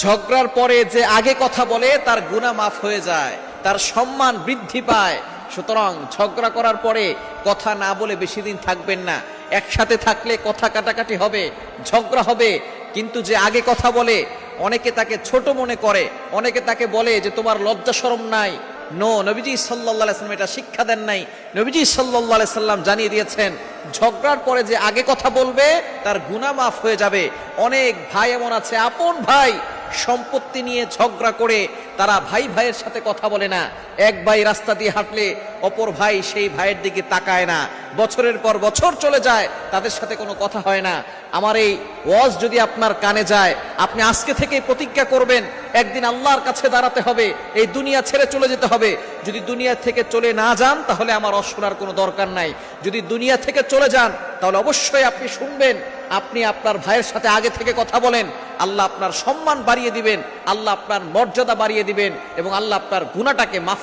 ঝগড়ার পরে যে আগে কথা বলে তার গুনাহ মাফ হয়ে যায়, তার সম্মান বৃদ্ধি পায়। সুতরাং ঝগড়া করার পরে কথা না বলে বেশি দিন থাকবেন না। একসাথে থাকলে কথা কাটাকাটি হবে, ঝগড়া হবে, কিন্তু যে আগে কথা বলে অনেকে তাকে ছোট মনে করে, অনেকে তাকে বলে যে তোমার লজ্জা শরম নাই। নো, নবীজি সাল্লাল্লাহু আলাইহি সাল্লাম এটা শিক্ষা দেন নাই। নবীজি সাল্লাল্লাহু আলাইহি সাল্লাম জানিয়ে দিয়েছেন ঝগড়ার পরে যে আগে কথা বলবে তার গুনাহ মাফ হয়ে যাবে। অনেক ভাই এমন আছে, আপন ভাই, সম্পত্তি নিয়ে ঝগড়া করে তারা ভাই ভাইয়ের সাথে কথা বলে না। এক ভাই রাস্তা দিয়ে হাঁটলে অপর ভাই সেই ভাইয়ের দিকে তাকায় না, বছরের পর বছর চলে যায়, তাদের সাথে কোনো কথা হয় না। আমার এই ওয়াজ যদি আপনার কানে যায়, আপনি আজকে থেকে প্রতিজ্ঞা করবেন একদিন আল্লাহর কাছে দাঁড়াতে হবে, এই দুনিয়া ছেড়ে চলে যেতে হবে। যদি দুনিয়া থেকে চলে না যান তাহলে আমার শোনার কোনো দরকার নাই। যদি দুনিয়া থেকে চলে যান তাহলে অবশ্যই আপনি শুনবেন, আপনি আপনার ভাইয়ের সাথে আগে থেকে কথা বলেন, আল্লাহ আপনার সম্মান বাড়িয়ে দিবেন, আল্লাহ আপনার মর্যাদা বাড়িয়ে দিবেন এবং আল্লাহ আপনার গুনাহটাকে মাফ